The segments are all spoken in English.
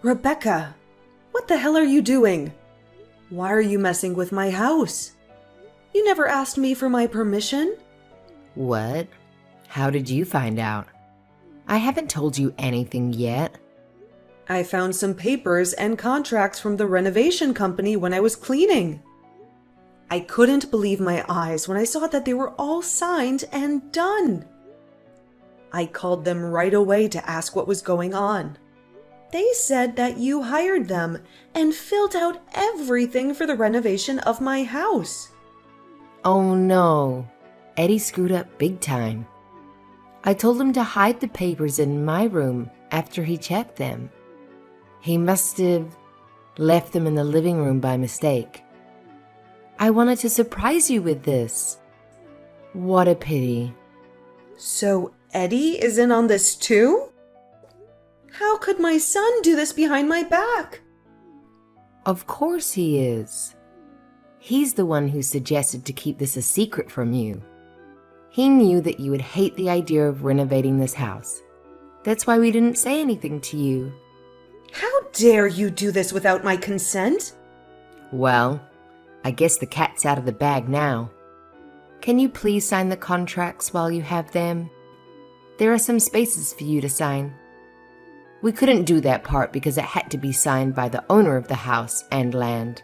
Rebecca, what the hell are you doing? Why are you messing with my house? You never asked me for my permission? What? How did you find out? I haven't told you anything yet. I found some papers and contracts from the renovation company when I was cleaning. I couldn't believe my eyes when I saw that they were all signed and done. I called them right away to ask what was going on. They said that you hired them and filled out everything for the renovation of my house. Oh no, Eddie screwed up big time. I told him to hide the papers in my room after he checked them. He must have left them in the living room by mistake. I wanted to surprise you with this. What a pity. So Eddie is in on this too? How could my son do this behind my back? Of course he is. He's the one who suggested to keep this a secret from you. He knew that you would hate the idea of renovating this house. That's why we didn't say anything to you. How dare you do this without my consent? Well, I guess the cat's out of the bag now. Can you please sign the contracts while you have them? There are some spaces for you to sign. We couldn't do that part because it had to be signed by the owner of the house and land.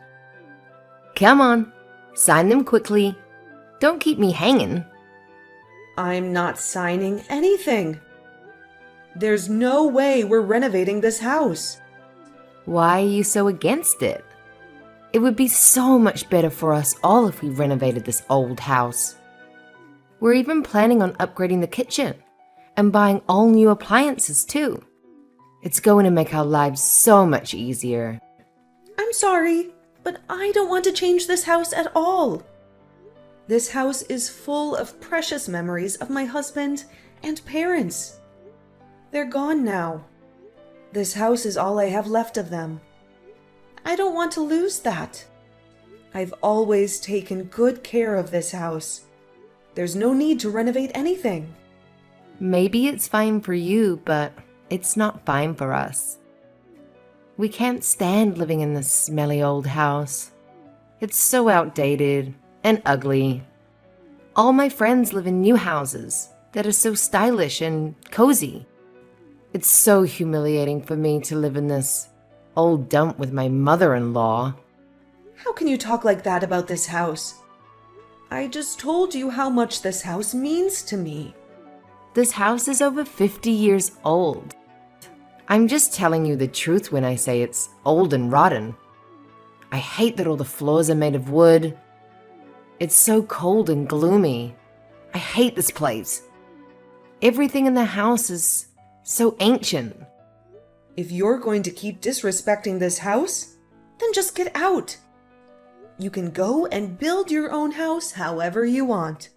Come on, sign them quickly. Don't keep me hanging. I'm not signing anything. There's no way we're renovating this house. Why are you so against it? It would be so much better for us all if we renovated this old house. We're even planning on upgrading the kitchen and buying all new appliances too. It's going to make our lives so much easier. I'm sorry, but I don't want to change this house at all. This house is full of precious memories of my husband and parents. They're gone now. This house is all I have left of them. I don't want to lose that. I've always taken good care of this house. There's no need to renovate anything. Maybe it's fine for you, but it's not fine for us. We can't stand living in this smelly old house. It's so outdated and ugly. All my friends live in new houses that are so stylish and cozy. It's so humiliating for me to live in this old dump with my mother-in-law. How can you talk like that about this house? I just told you how much this house means to me. This house is over 50 years old. I'm just telling you the truth when I say it's old and rotten. I hate that all the floors are made of wood. It's so cold and gloomy. I hate this place. Everything in the house is so ancient. If you're going to keep disrespecting this house, then just get out. You can go and build your own house however you want.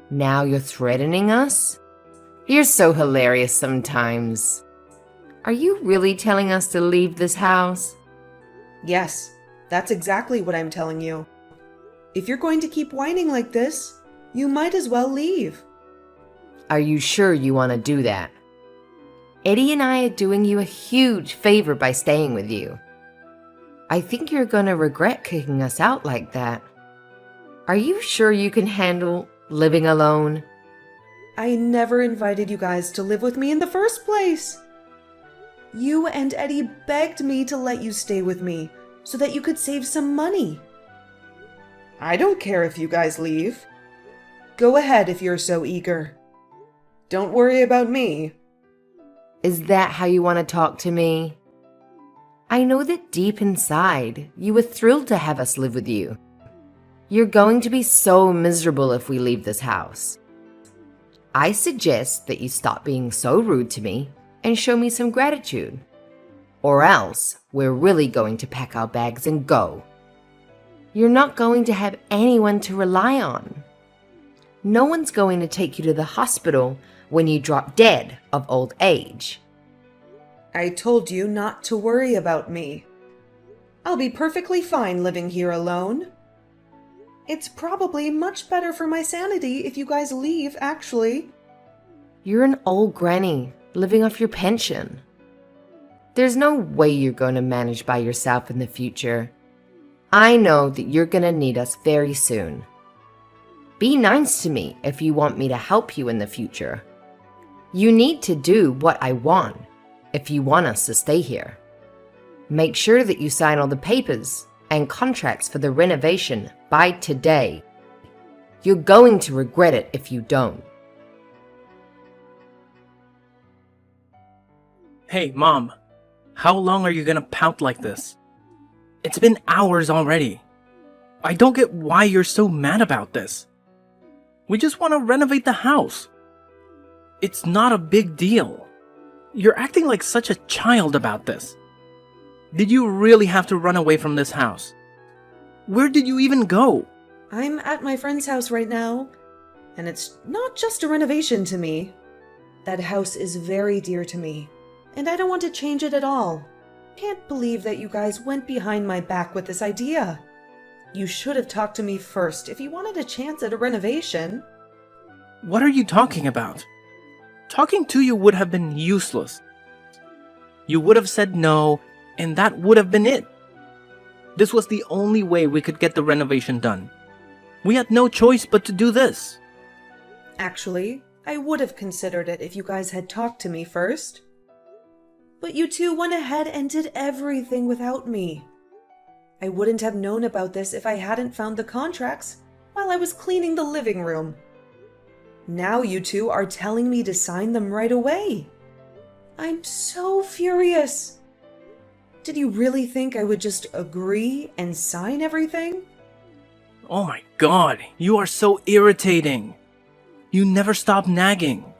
Now you're threatening us? You're so hilarious sometimes. Are you really telling us to leave this house? Yes, that's exactly what I'm telling you. If you're going to keep whining like this, you might as well leave. Are you sure you want to do that? Eddie and I are doing you a huge favor by staying with you. I think you're going to regret kicking us out like that. Are you sure you can handle living alone? I never invited you guys to live with me in the first place. You and Eddie begged me to let you stay with me so that you could save some money. I don't care if you guys leave. Go ahead if you're so eager. Don't worry about me. Is that how you want to talk to me? I know that deep inside, you were thrilled to have us live with you. You're going to be so miserable if we leave this house. I suggest that you stop being so rude to me and show me some gratitude. Or else, we're really going to pack our bags and go. You're not going to have anyone to rely on. No one's going to take you to the hospital when you drop dead of old age. I told you not to worry about me. I'll be perfectly fine living here alone. It's probably much better for my sanity if you guys leave, actually. You're an old granny living off your pension. There's no way you're going to manage by yourself in the future. I know that you're going to need us very soon. Be nice to me if you want me to help you in the future. You need to do what I want if you want us to stay here. Make sure that you sign all the papers and contracts for the renovation by today. You're going to regret it if you don't. Hey, Mom. How long are you gonna pout like this? It's been hours already. I don't get why you're so mad about this. We just want to renovate the house. It's not a big deal. You're acting like such a child about this. Did you really have to run away from this house? Where did you even go? I'm at my friend's house right now, and it's not just a renovation to me. That house is very dear to me, and I don't want to change it at all. Can't believe that you guys went behind my back with this idea. You should have talked to me first if you wanted a chance at a renovation. What are you talking about? Talking to you would have been useless. You would have said no, and that would have been it. This was the only way we could get the renovation done. We had no choice but to do this. Actually, I would have considered it if you guys had talked to me first. But you two went ahead and did everything without me. I wouldn't have known about this if I hadn't found the contracts while I was cleaning the living room. Now you two are telling me to sign them right away. I'm so furious. Did you really think I would just agree and sign everything? Oh my God, you are so irritating. You never stop nagging.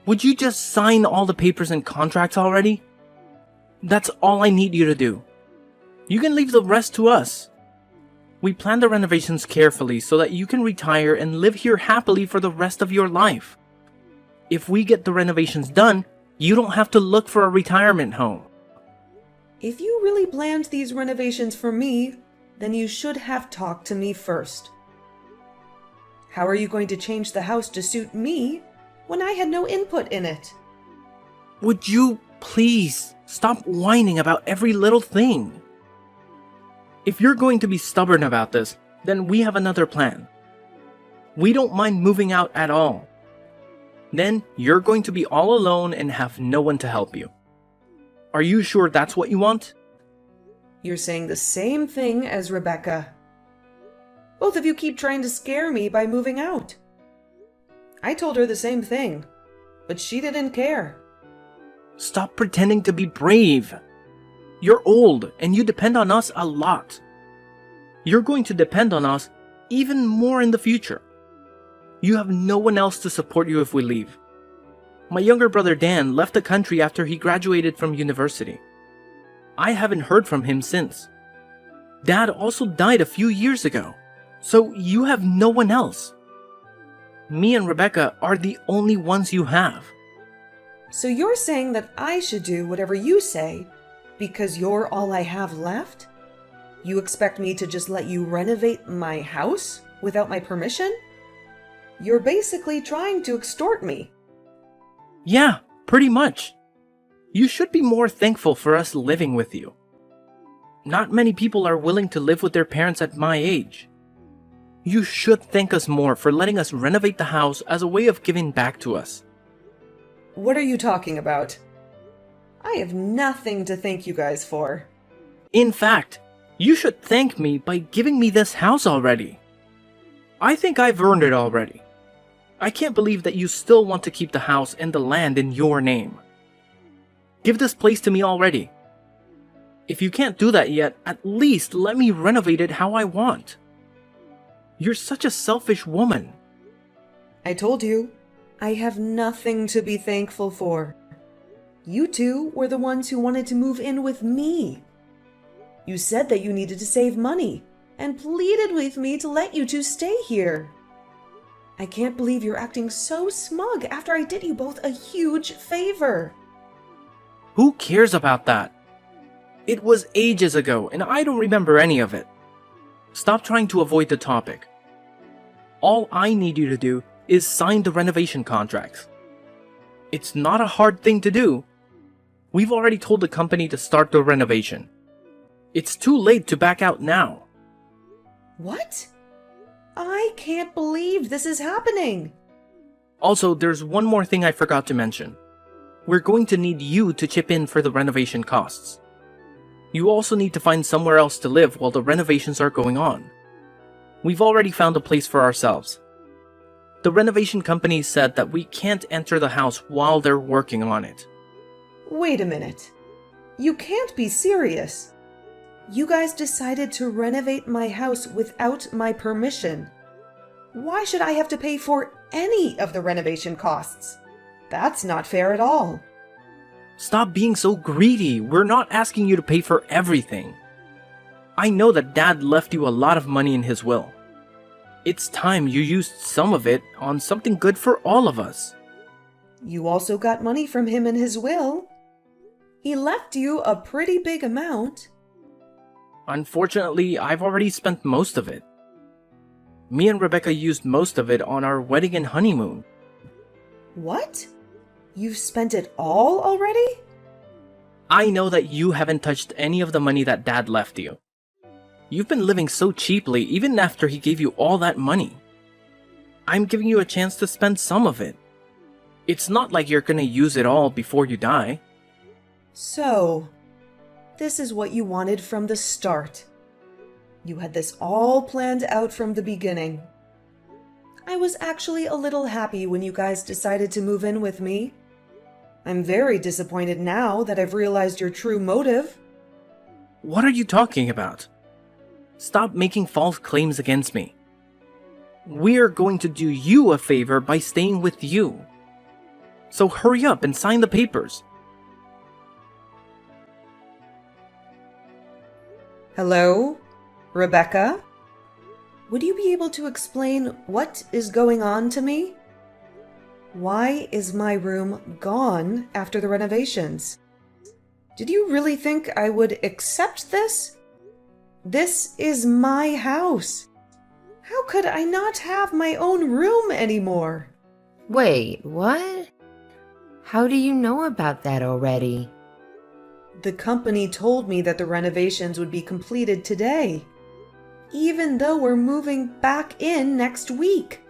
Would you just sign all the papers and contracts already? That's all I need you to do. You can leave the rest to us. We planned the renovations carefully so that you can retire and live here happily for the rest of your life. If we get the renovations done, you don't have to look for a retirement home. If you really planned these renovations for me, then you should have talked to me first. How are you going to change the house to suit me when I had no input in it? Would you please stop whining about every little thing? If you're going to be stubborn about this, then we have another plan. We don't mind moving out at all. Then you're going to be all alone and have no one to help you. Are you sure that's what you want? You're saying the same thing as Rebecca. Both of you keep trying to scare me by moving out. I told her the same thing, but she didn't care. Stop pretending to be brave. You're old and you depend on us a lot. You're going to depend on us even more in the future. You have no one else to support you if we leave. My younger brother Dan left the country after he graduated from university. I haven't heard from him since. Dad also died a few years ago, so you have no one else. Me and Rebecca are the only ones you have. So you're saying that I should do whatever you say because you're all I have left? You expect me to just let you renovate my house without my permission? You're basically trying to extort me. Yeah, pretty much. You should be more thankful for us living with you. Not many people are willing to live with their parents at my age. You should thank us more for letting us renovate the house as a way of giving back to us. What are you talking about? I have nothing to thank you guys for. In fact, you should thank me by giving me this house already. I think I've earned it already. I can't believe that you still want to keep the house and the land in your name. Give this place to me already. If you can't do that yet, at least let me renovate it how I want. You're such a selfish woman. I told you, I have nothing to be thankful for. You two were the ones who wanted to move in with me. You said that you needed to save money and pleaded with me to let you two stay here. I can't believe you're acting so smug after I did you both a huge favor. Who cares about that? It was ages ago and I don't remember any of it. Stop trying to avoid the topic. All I need you to do is sign the renovation contracts. It's not a hard thing to do. We've already told the company to start the renovation. It's too late to back out now. What? I can't believe this is happening. Also, there's one more thing I forgot to mention. We're going to need you to chip in for the renovation costs. You also need to find somewhere else to live while the renovations are going on. We've already found a place for ourselves. The renovation company said that we can't enter the house while they're working on it. Wait a minute. You can't be serious. You guys decided to renovate my house without my permission. Why should I have to pay for any of the renovation costs? That's not fair at all. Stop being so greedy. We're not asking you to pay for everything. I know that Dad left you a lot of money in his will. It's time you used some of it on something good for all of us. You also got money from him in his will. He left you a pretty big amount. Unfortunately, I've already spent most of it. Me and Rebecca used most of it on our wedding and honeymoon. What? You've spent it all already? I know that you haven't touched any of the money that Dad left you. You've been living so cheaply even after he gave you all that money. I'm giving you a chance to spend some of it. It's not like you're gonna use it all before you die. So, this is what you wanted from the start. You had this all planned out from the beginning. I was actually a little happy when you guys decided to move in with me. I'm very disappointed now that I've realized your true motive. What are you talking about? Stop making false claims against me. We're going to do you a favor by staying with you. So hurry up and sign the papers. Hello? Rebecca? Would you be able to explain what is going on to me? Why is my room gone after the renovations? Did you really think I would accept this? This is my house. How could I not have my own room anymore? Wait, what? How do you know about that already? The company told me that the renovations would be completed today, even though we're moving back in next week.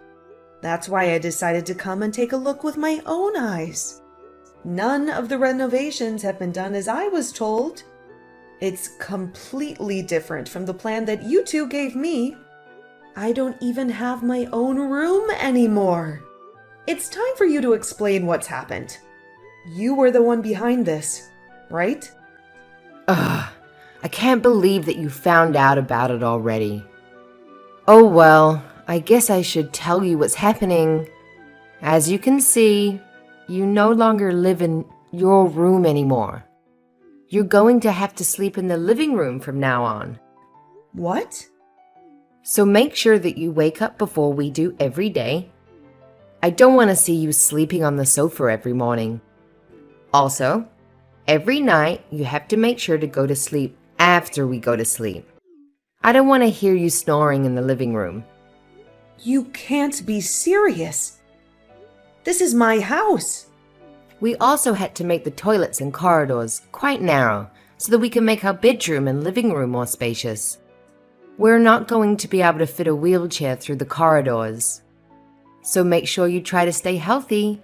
That's why I decided to come and take a look with my own eyes. None of the renovations have been done as I was told. It's completely different from the plan that you two gave me. I don't even have my own room anymore. It's time for you to explain what's happened. You were the one behind this, right? Ugh, I can't believe that you found out about it already. Oh well, I guess I should tell you what's happening. As you can see, you no longer live in your room anymore. You're going to have to sleep in the living room from now on. What? So make sure that you wake up before we do every day. I don't want to see you sleeping on the sofa every morning. Also, every night you have to make sure to go to sleep after we go to sleep. I don't want to hear you snoring in the living room. You can't be serious. This is my house. We also had to make the toilets and corridors quite narrow so that we can make our bedroom and living room more spacious. We're not going to be able to fit a wheelchair through the corridors. So make sure you try to stay healthy.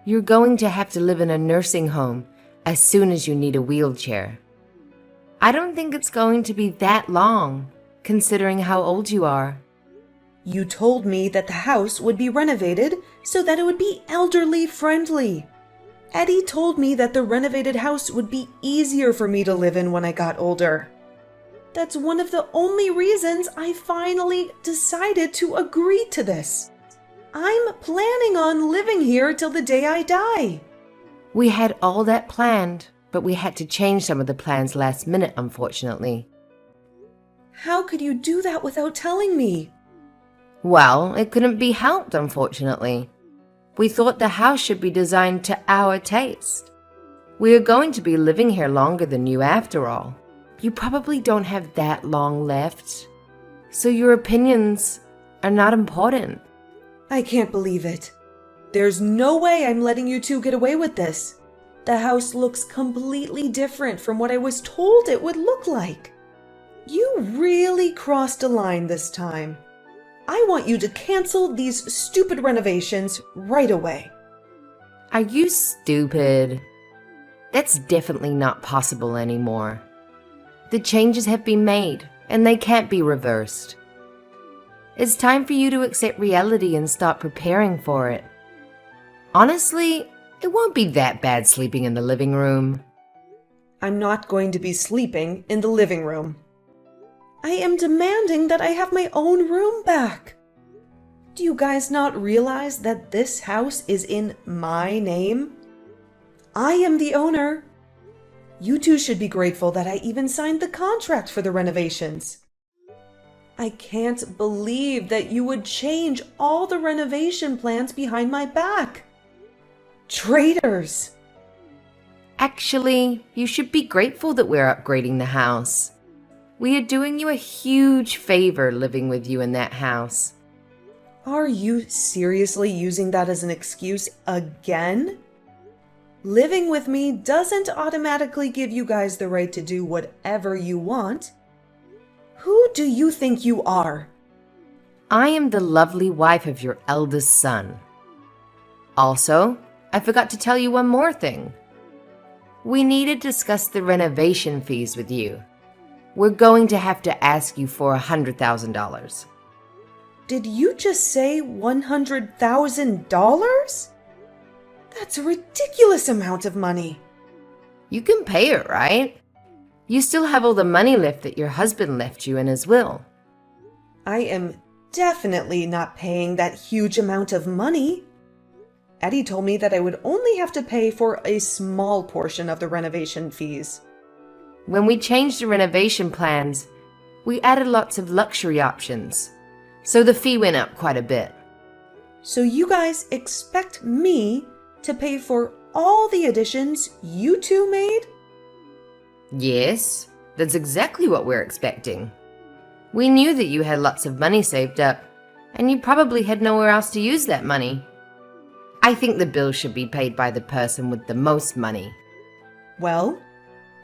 You're going to have to live in a nursing home as soon as you need a wheelchair. I don't think it's going to be that long, considering how old you are. You told me that the house would be renovated so that it would be elderly friendly. Eddie told me that the renovated house would be easier for me to live in when I got older. That's one of the only reasons I finally decided to agree to this. I'm planning on living here till the day I die. We had all that planned, but we had to change some of the plans last minute, unfortunately. How could you do that without telling me? Well, it couldn't be helped, unfortunately. We thought the house should be designed to our taste. We are going to be living here longer than you after all. You probably don't have that long left, so your opinions are not important. I can't believe it. There's no way I'm letting you two get away with this. The house looks completely different from what I was told it would look like. You really crossed a line this time. I want you to cancel these stupid renovations right away. Are you stupid? That's definitely not possible anymore. The changes have been made, and they can't be reversed. It's time for you to accept reality and start preparing for it. Honestly, it won't be that bad sleeping in the living room. I'm not going to be sleeping in the living room. I am demanding that I have my own room back. Do you guys not realize that this house is in my name? I am the owner. You two should be grateful that I even signed the contract for the renovations. I can't believe that you would change all the renovation plans behind my back. Traitors! Actually, you should be grateful that we're upgrading the house. We are doing you a huge favor living with you in that house. Are you seriously using that as an excuse again? Living with me doesn't automatically give you guys the right to do whatever you want. Who do you think you are? I am the lovely wife of your eldest son. Also, I forgot to tell you one more thing. We need to discuss the renovation fees with you. We're going to have to ask you for $100,000. Did you just say $100,000? That's a ridiculous amount of money. You can pay it, right? You still have all the money left that your husband left you in his will. I am definitely not paying that huge amount of money. Eddie told me that I would only have to pay for a small portion of the renovation fees. When we changed the renovation plans, we added lots of luxury options, so the fee went up quite a bit. So you guys expect me to pay for all the additions you two made? Yes, that's exactly what we're expecting. We knew that you had lots of money saved up, and you probably had nowhere else to use that money. I think the bill should be paid by the person with the most money. Well,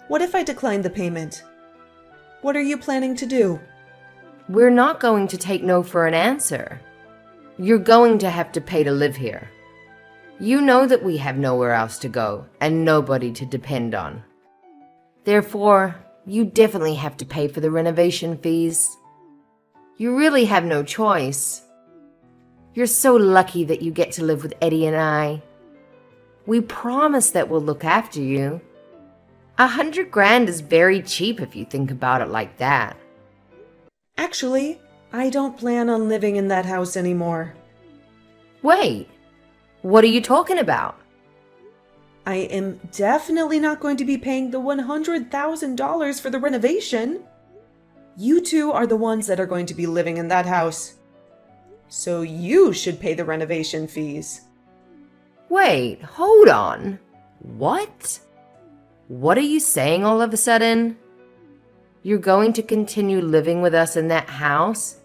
what if I decline the payment? What are you planning to do? We're not going to take no for an answer. You're going to have to pay to live here. You know that we have nowhere else to go and nobody to depend on. Therefore, you definitely have to pay for the renovation fees. You really have no choice. You're so lucky that you get to live with Eddie and I. We promise that we'll look after you. $100,000 is very cheap if you think about it like that. Actually, I don't plan on living in that house anymore. Wait, what are you talking about? I am definitely not going to be paying the $100,000 for the renovation. You two are the ones that are going to be living in that house. So you should pay the renovation fees. Wait, hold on. What? What are you saying all of a sudden? You're going to continue living with us in that house,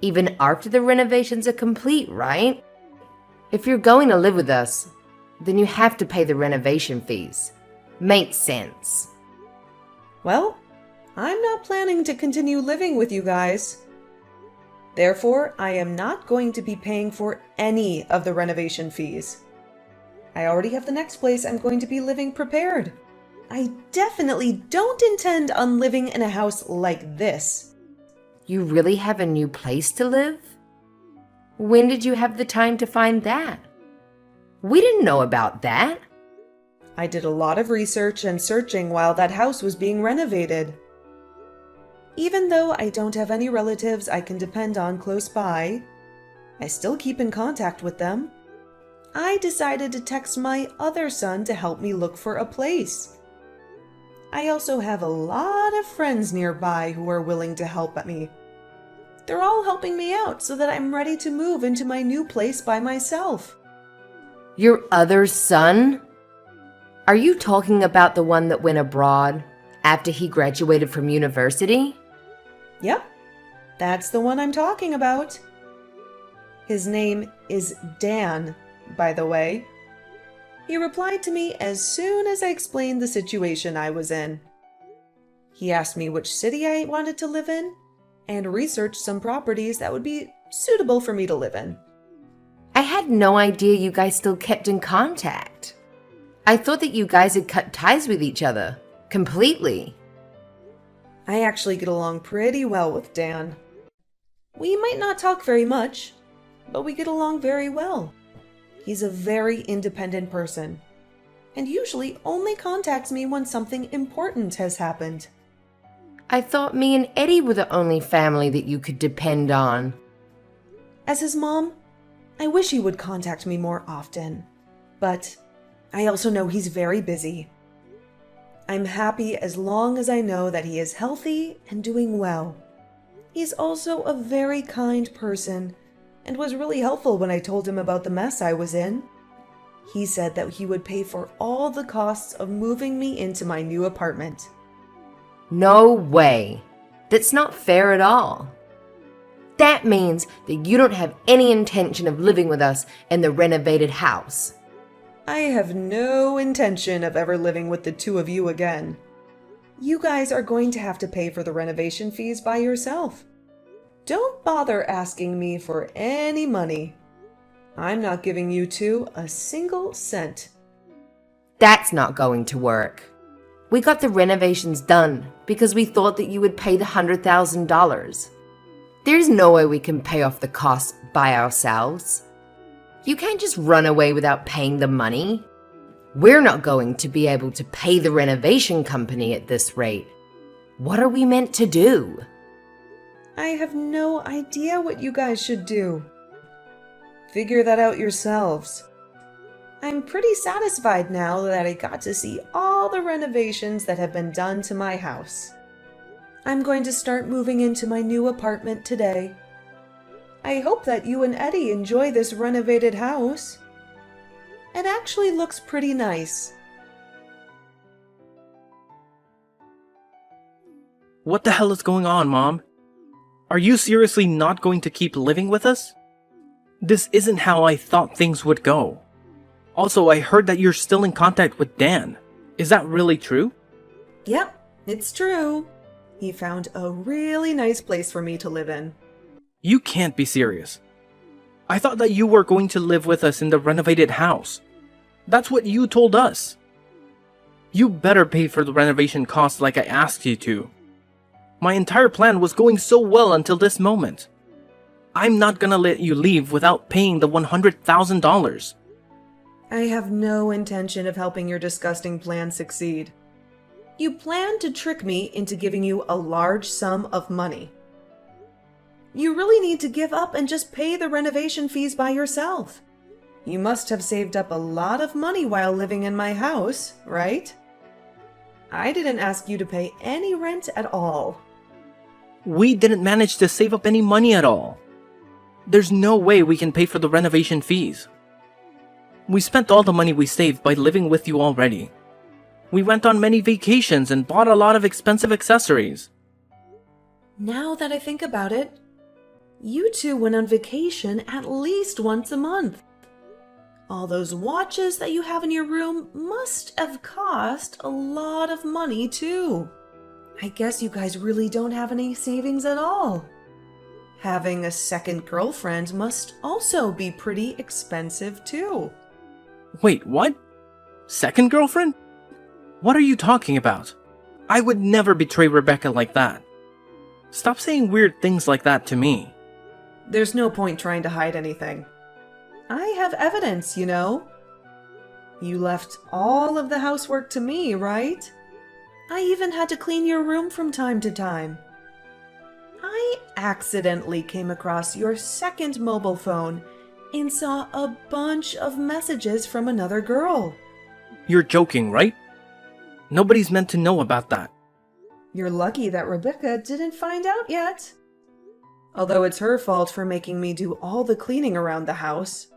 even after the renovations are complete, right? If you're going to live with us, then you have to pay the renovation fees. Makes sense. Well, I'm not planning to continue living with you guys. Therefore, I am not going to be paying for any of the renovation fees. I already have the next place I'm going to be living prepared. I definitely don't intend on living in a house like this. You really have a new place to live? When did you have the time to find that? We didn't know about that. I did a lot of research and searching while that house was being renovated. Even though I don't have any relatives I can depend on close by, I still keep in contact with them. I decided to text my other son to help me look for a place. I also have a lot of friends nearby who are willing to help me. They're all helping me out so that I'm ready to move into my new place by myself. Your other son? Are you talking about the one that went abroad after he graduated from university? Yep, that's the one I'm talking about. His name is Dan, by the way. He replied to me as soon as I explained the situation I was in. He asked me which city I wanted to live in and researched some properties that would be suitable for me to live in. I had no idea you guys still kept in contact. I thought that you guys had cut ties with each other completely. I actually get along pretty well with Dan. We might not talk very much, but we get along very well. He's a very independent person, and usually only contacts me when something important has happened. I thought me and Eddie were the only family that you could depend on. As his mom, I wish he would contact me more often, but I also know he's very busy. I'm happy as long as I know that he is healthy and doing well. He's also a very kind person and was really helpful when I told him about the mess I was in. He said that he would pay for all the costs of moving me into my new apartment. No way. That's not fair at all. That means that you don't have any intention of living with us in the renovated house. I have no intention of ever living with the two of you again. You guys are going to have to pay for the renovation fees by yourself. Don't bother asking me for any money. I'm not giving you two a single cent. That's not going to work. We got the renovations done because we thought that you would pay the $100,000. There's no way we can pay off the costs by ourselves. You can't just run away without paying the money. We're not going to be able to pay the renovation company at this rate. What are we meant to do? I have no idea what you guys should do. Figure that out yourselves. I'm pretty satisfied now that I got to see all the renovations that have been done to my house. I'm going to start moving into my new apartment today. I hope that you and Eddie enjoy this renovated house. It actually looks pretty nice. What the hell is going on, Mom? Are you seriously not going to keep living with us? This isn't how I thought things would go. Also, I heard that you're still in contact with Dan. Is that really true? Yep, it's true. He found a really nice place for me to live in. You can't be serious. I thought that you were going to live with us in the renovated house. That's what you told us. You better pay for the renovation costs like I asked you to. My entire plan was going so well until this moment. I'm not gonna let you leave without paying the $100,000. I have no intention of helping your disgusting plan succeed. You planned to trick me into giving you a large sum of money. You really need to give up and just pay the renovation fees by yourself. You must have saved up a lot of money while living in my house, right? I didn't ask you to pay any rent at all. We didn't manage to save up any money at all. There's no way we can pay for the renovation fees. We spent all the money we saved by living with you already. We went on many vacations and bought a lot of expensive accessories. Now that I think about it, you two went on vacation at least once a month. All those watches that you have in your room must have cost a lot of money too. I guess you guys really don't have any savings at all. Having a second girlfriend must also be pretty expensive too. Wait, what? Second girlfriend? What are you talking about? I would never betray Rebecca like that. Stop saying weird things like that to me. There's no point trying to hide anything. I have evidence, you know. You left all of the housework to me, right? I even had to clean your room from time to time. I accidentally came across your second mobile phone and saw a bunch of messages from another girl. You're joking, right? Nobody's meant to know about that. You're lucky that Rebecca didn't find out yet. Although it's her fault for making me do all the cleaning around the house.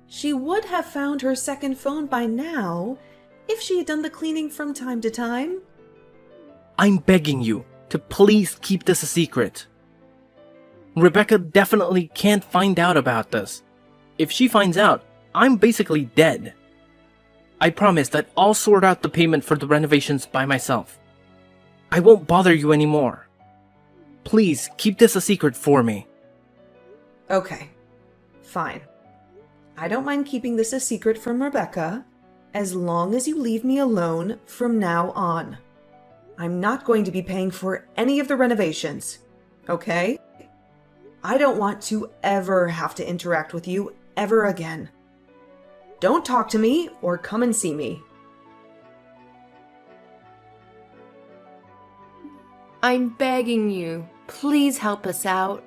She would have found her second phone by now if she had done the cleaning from time to time. I'm begging you to please keep this a secret. Rebecca definitely can't find out about this. If she finds out, I'm basically dead. I promise that I'll sort out the payment for the renovations by myself. I won't bother you anymore. Please keep this a secret for me. Okay, fine. I don't mind keeping this a secret from Rebecca, as long as you leave me alone from now on. I'm not going to be paying for any of the renovations, okay? I don't want to ever have to interact with you ever again. Don't talk to me or come and see me. I'm begging you, please help us out.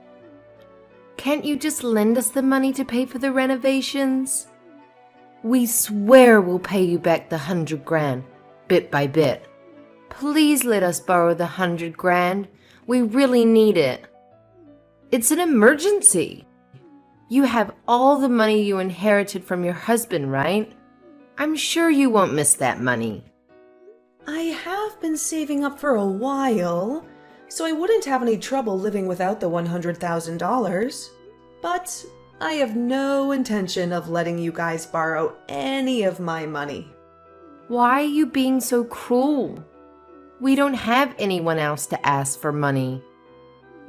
Can't you just lend us the money to pay for the renovations? We swear we'll pay you back the 100 grand, bit by bit. Please let us borrow the 100 grand. We really need it. It's an emergency. You have all the money you inherited from your husband, right? I'm sure you won't miss that money. I have been saving up for a while, so I wouldn't have any trouble living without the $100,000. But I have no intention of letting you guys borrow any of my money. Why are you being so cruel? We don't have anyone else to ask for money.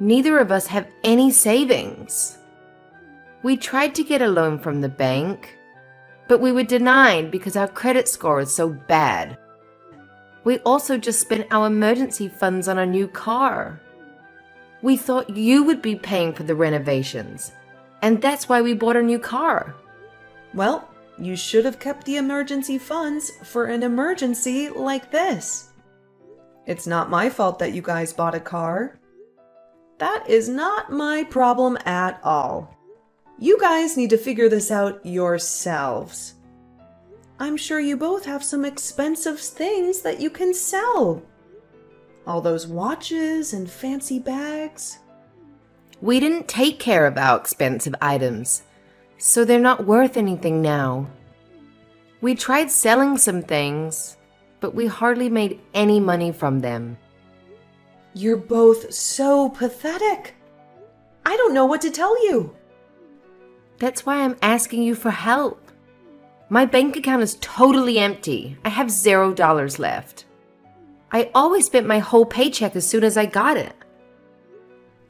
Neither of us have any savings. We tried to get a loan from the bank, but we were denied because our credit score is so bad. We also just spent our emergency funds on a new car. We thought you would be paying for the renovations, and that's why we bought a new car. Well, you should have kept the emergency funds for an emergency like this. It's not my fault that you guys bought a car. That is not my problem at all. You guys need to figure this out yourselves. I'm sure you both have some expensive things that you can sell. All those watches and fancy bags. We didn't take care of our expensive items, so they're not worth anything now. We tried selling some things, but we hardly made any money from them. You're both so pathetic. I don't know what to tell you. That's why I'm asking you for help. My bank account is totally empty. I have $0 left. I always spent my whole paycheck as soon as I got it.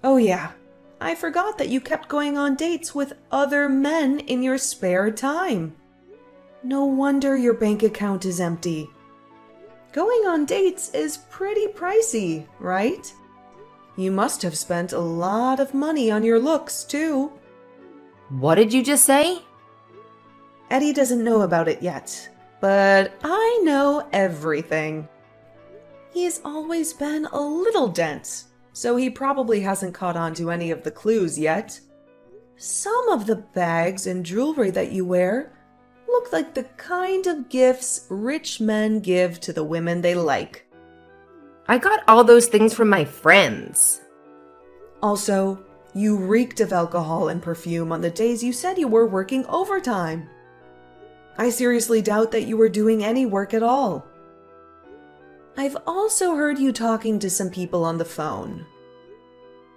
Oh yeah, I forgot that you kept going on dates with other men in your spare time. No wonder your bank account is empty. Going on dates is pretty pricey, right? You must have spent a lot of money on your looks, too. What did you just say? Eddie doesn't know about it yet, but I know everything. He's always been a little dense, so he probably hasn't caught on to any of the clues yet. Some of the bags and jewelry that you wear look like the kind of gifts rich men give to the women they like. I got all those things from my friends. Also, you reeked of alcohol and perfume on the days you said you were working overtime. I seriously doubt that you were doing any work at all. I've also heard you talking to some people on the phone.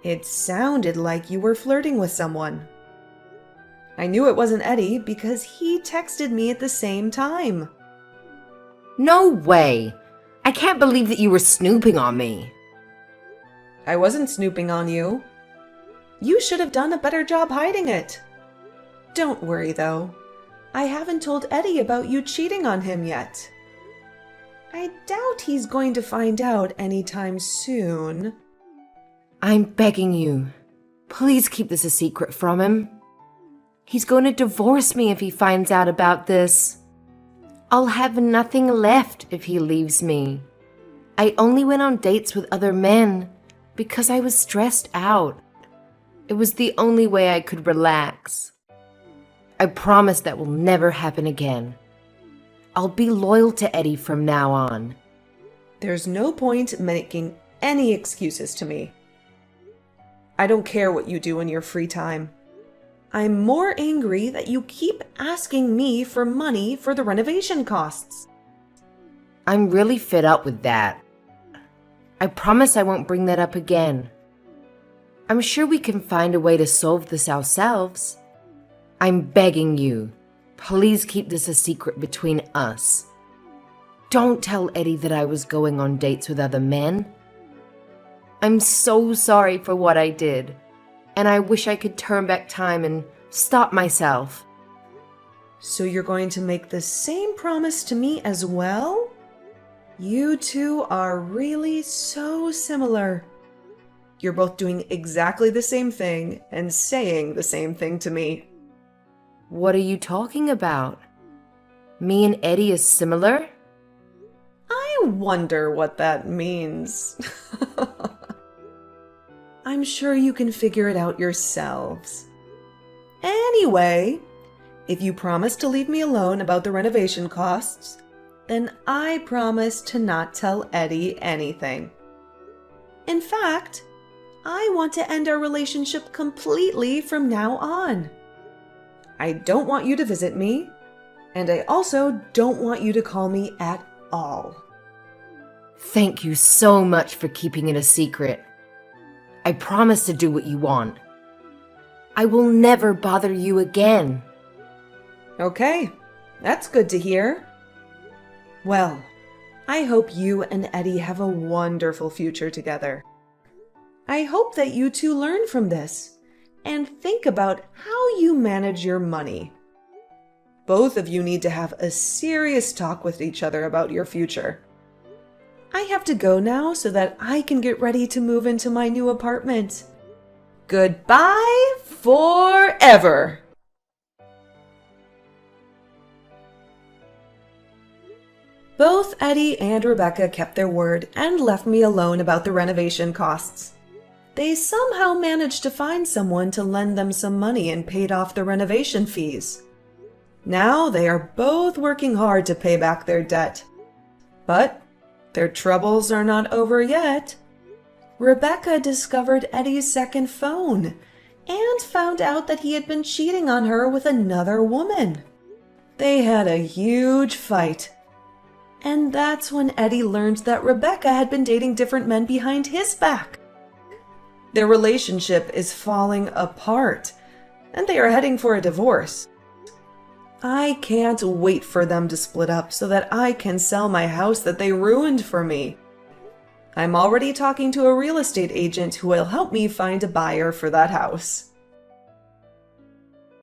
It sounded like you were flirting with someone. I knew it wasn't Eddie because he texted me at the same time. No way! I can't believe that you were snooping on me. I wasn't snooping on you. You should have done a better job hiding it. Don't worry, though. I haven't told Eddie about you cheating on him yet. I doubt he's going to find out anytime soon. I'm begging you. Please keep this a secret from him. He's going to divorce me if he finds out about this. I'll have nothing left if he leaves me. I only went on dates with other men because I was stressed out. It was the only way I could relax. I promise that will never happen again. I'll be loyal to Eddie from now on. There's no point making any excuses to me. I don't care what you do in your free time. I'm more angry that you keep asking me for money for the renovation costs. I'm really fed up with that. I promise I won't bring that up again. I'm sure we can find a way to solve this ourselves. I'm begging you, please keep this a secret between us. Don't tell Eddie that I was going on dates with other men. I'm so sorry for what I did, and I wish I could turn back time and stop myself. So you're going to make the same promise to me as well? You two are really so similar. You're both doing exactly the same thing and saying the same thing to me. What are you talking about? Me and Eddie is similar? I wonder what that means. I'm sure you can figure it out yourselves. Anyway, if you promise to leave me alone about the renovation costs, then I promise to not tell Eddie anything. In fact, I want to end our relationship completely from now on. I don't want you to visit me, and I also don't want you to call me at all. Thank you so much for keeping it a secret. I promise to do what you want. I will never bother you again. Okay, that's good to hear. Well, I hope you and Eddie have a wonderful future together. I hope that you two learn from this and think about how you manage your money. Both of you need to have a serious talk with each other about your future. I have to go now so that I can get ready to move into my new apartment. Goodbye forever! Both Eddie and Rebecca kept their word and left me alone about the renovation costs. They somehow managed to find someone to lend them some money and paid off the renovation fees. Now they are both working hard to pay back their debt. But their troubles are not over yet. Rebecca discovered Eddie's second phone and found out that he had been cheating on her with another woman. They had a huge fight. And that's when Eddie learned that Rebecca had been dating different men behind his back. Their relationship is falling apart, and they are heading for a divorce. I can't wait for them to split up so that I can sell my house that they ruined for me. I'm already talking to a real estate agent who will help me find a buyer for that house.